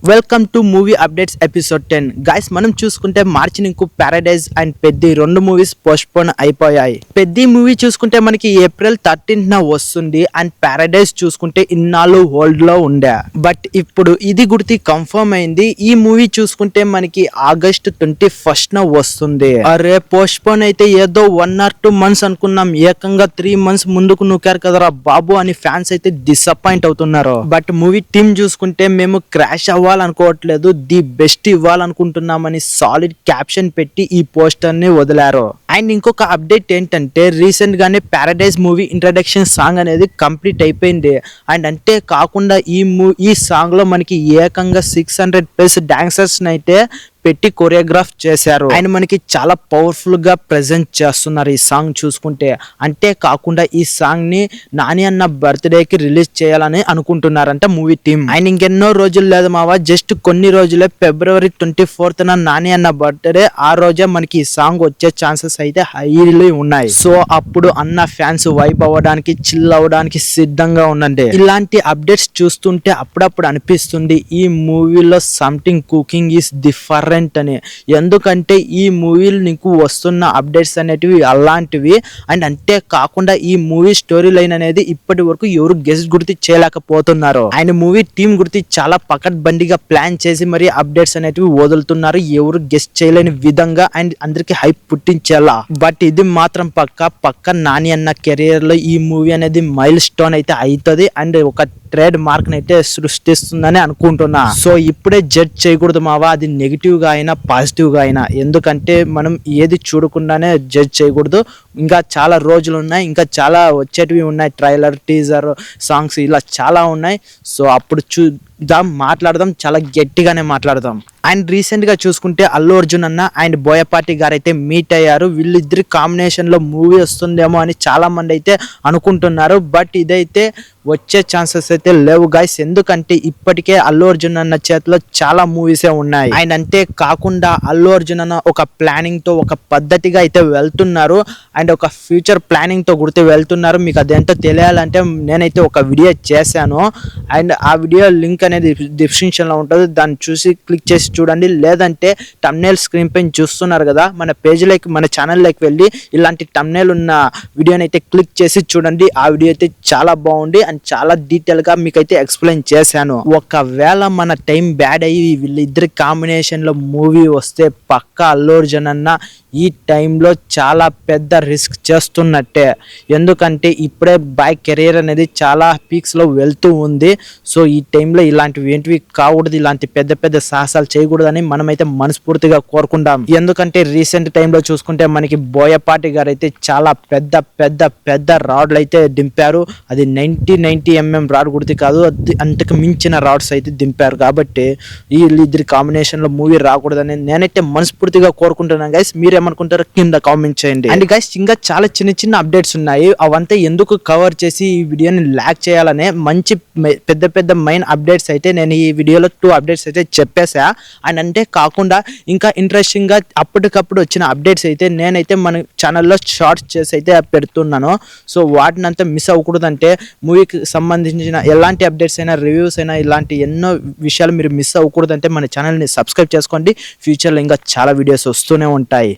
Welcome to movie updates episode 10 guys. మనం చూసుకుంటే మార్చి నీకు పారడైజ్ అండ్ పెద్ది రెండు మూవీస్ పోస్ట్పోన్ అయిపోయాయి. పెద్ది మూవీ చూసుకుంటే మనకి ఏప్రిల్ 13న వస్తుంది అండ్ పారడైజ్ చూసుకుంటే ఇన్నాళ్ళు హోల్డ్ లో ఉండే. బట్ ఇప్పుడు ఇది గుర్తి కన్ఫర్మ్ అయింది. ఈ మూవీ చూసుకుంటే మనకి ఆగస్ట్ 21న వస్తుంది. అరే పోస్ట్పోన్ అయితే ఏదో 1 or 2 months అనుకున్నాం, ఏకంగా 3 months ముందుకు నూకారు కదరా బాబు అని ఫ్యాన్స్ అయితే డిసప్పాయింట్ అవుతున్నారు. బట్ మూవీ టీమ్ చూసుకుంటే మేము క్రాష్ అనుకోవట్లేదు, ది బెస్ట్ ఇవ్వాలనుకుంటున్నామని సాలిడ్ క్యాప్షన్ పెట్టి ఈ పోస్టర్ ని వదిలారు. అండ్ ఇంకొక అప్డేట్ ఏంటంటే రీసెంట్ గానే పారడైజ్ మూవీ ఇంట్రడక్షన్ సాంగ్ అనేది కంప్లీట్ అయిపోయింది. అండ్ అంటే కాకుండా ఈ సాంగ్ లో మనకి ఏకంగా 600+ డాన్సర్స్ అయితే పెట్టి కొరియోగ్రాఫ్ చేశారు. అండ్ మనకి చాలా పవర్ఫుల్ గా ప్రెజెంట్ చేస్తున్నారు ఈ సాంగ్ చూసుకుంటే. అంటే కాకుండా ఈ సాంగ్ ని నాని అన్న బర్త్డే కి రిలీజ్ చేయాలని అనుకుంటున్నారంట మూవీ టీమ్. అండ్ ఇంకెన్నో రోజులు లేదు మావా, జస్ట్ కొన్ని రోజులే, February 24న నాని అన్న బర్త్డే. ఆ రోజే మనకి ఈ సాంగ్ వచ్చే ఛాన్సెస్ అయితే హైలీ ఉన్నాయి. సో అప్పుడు అన్న ఫ్యాన్స్ వైబ్ అవ్వడానికి, చిల్ అవ్వడానికి సిద్ధంగా ఉండండి. ఇలాంటి అప్డేట్స్ చూస్తుంటే అప్పుడప్పుడు అనిపిస్తుంది ఈ మూవీలో సంథింగ్ కుకింగ్ ఈస్ డిఫరెంట్ అని. ఎందుకంటే ఈ మూవీలు నీకు వస్తున్న అప్డేట్స్ అనేటివి అలాంటివి. అండ్ అంటే కాకుండా ఈ మూవీ స్టోరీ లైన్ అనేది ఇప్పటి వరకు ఎవరు గెస్ట్ గుర్తి చేయలేకపోతున్నారు. అండ్ మూవీ టీమ్ గుర్తి చాలా పకడ్బందీగా ప్లాన్ చేసి మరి అప్డేట్స్ అనేటివి వదులుతున్నారు, ఎవరు గెస్ట్ చేయలేని విధంగా అండ్ అందరికి హైప్ పుట్టించేలా. బట్ ఇది మాత్రం పక్క నాని అన్న కెరియర్ లో ఈ మూవీ అనేది మైల్ స్టోన్ అయితే అవుతుంది అండ్ ఒక ట్రేడ్ మార్క్ అయితే సృష్టిస్తుందని అనుకుంటున్నా. సో ఇప్పుడే జడ్జ్ చేయకూడదు మావా, అది నెగిటివ్ గా అయినా పాజిటివ్ గా అయినా. ఎందుకంటే మనం ఏది చూడకుండానే జడ్జ్ చేయకూడదు. ఇంకా చాలా రోజులు ఉన్నాయి, ఇంకా చాలా వచ్చేటివి ఉన్నాయి, ట్రైలర్, టీజర్, సాంగ్స్ ఇలా చాలా ఉన్నాయి. సో అప్పుడు మాట్లాడదాం, చాలా గట్టిగానే మాట్లాడదాం. అండ్ రీసెంట్ గా చూసుకుంటే అల్లు అర్జున్ అన్న అండ్ బోయపాటి గారు అయితే మీట్ అయ్యారు. వీళ్ళిద్దరి కాంబినేషన్ లో మూవీ వస్తుందేమో అని చాలా మంది అయితే అనుకుంటున్నారు. బట్ ఇదైతే వచ్చే ఛాన్సెస్ అయితే లేవు గైస్. ఎందుకంటే ఇప్పటికే అల్లు అర్జున్ అన్న చేతిలో చాలా మూవీసే ఉన్నాయి. అండ్ అంతే కాకుండా అల్లు అర్జున్ అన్న ఒక ప్లానింగ్ తో, ఒక పద్ధతిగా అయితే వెళ్తున్నారు అండ్ ఒక ఫ్యూచర్ ప్లానింగ్ తో గుర్తు వెళ్తున్నారు. మీకు అదేంటో తెలియాలంటే నేనైతే ఒక వీడియో చేశాను అండ్ ఆ వీడియో లింక్ అనేది డిస్క్రిప్షన్ లో ఉంటుంది, దాన్ని చూసి క్లిక్ చేసి చూడండి. లేదంటే తమ్నైల్ స్క్రీన్ పైన చూస్తున్నారు కదా, మన పేజ్ లైక్ మన ఛానల్ లైక్ వెళ్ళి ఇలాంటి తమ్నైల్ ఉన్న వీడియోని అయితే క్లిక్ చేసి చూడండి. ఆ వీడియో అయితే చాలా బాగుంది అండ్ చాలా డీటెయిల్ గా మీకైతే ఎక్స్ప్లెయిన్ చేశాను. ఒకవేళ మన టైం బ్యాడ్ అయ్యి వీళ్ళిద్దరి కాంబినేషన్ లో మూవీ వస్తే పక్కా అల్లు అర్జున్ అన్న ఈ టైంలో చాలా పెద్ద రిస్క్ చేస్తున్నట్టే. ఎందుకంటే ఇప్పుడే బైక్ కెరీర్ అనేది చాలా పీక్స్ లో వెళ్తూ ఉంది. సో ఈ టైంలో ఇలాంటివి ఏంటివి కాకూడదు, ఇలాంటి పెద్ద పెద్ద సాహసాలు చేయకూడదని మనమైతే మనస్ఫూర్తిగా కోరుకుంటాం. ఎందుకంటే రీసెంట్ టైంలో చూసుకుంటే మనకి బోయపాటి గారు అయితే చాలా పెద్ద పెద్ద పెద్ద రాడ్లు అయితే దింపారు. అది 90 mm రాడ్ గుర్తి కాదు, అంతకు మించిన రాడ్స్ అయితే దింపారు. కాబట్టి వీళ్ళిద్దరి కాంబినేషన్ లో మూవీ రాకూడదని నేనైతే మనస్ఫూర్తిగా కోరుకుంటున్నాను గైస్. మీరేమనుకుంటారో కింద కామెంట్ చేయండి. అండ్ గైస్ ఇంకా చాలా చిన్న చిన్న అప్డేట్స్ ఉన్నాయి, అవంతా ఎందుకు కవర్ చేసి ఈ వీడియోని ల్యాక్ చేయాలనే మంచి పెద్ద పెద్ద మెయిన్ అప్డేట్స్ అయితే నేను ఈ వీడియోలో 2 అప్డేట్స్ అయితే చెప్పేసా. అండ్ అంటే కాకుండా ఇంకా ఇంట్రెస్టింగ్ గా అప్పటికప్పుడు వచ్చిన అప్డేట్స్ అయితే నేనైతే మన ఛానల్లో షార్ట్స్ చేసి అయితే పెడుతున్నాను. సో వాటిని అంతా మిస్ అవ్వకూడదంటే మూవీకి సంబంధించిన ఎలాంటి అప్డేట్స్ అయినా, రివ్యూస్ అయినా, ఇలాంటి ఎన్నో విషయాలు మీరు మిస్ అవ్వకూడదంటే మన ఛానల్ని సబ్స్క్రైబ్ చేసుకోండి. ఫ్యూచర్లో ఇంకా చాలా వీడియోస్ వస్తూనే ఉంటాయి.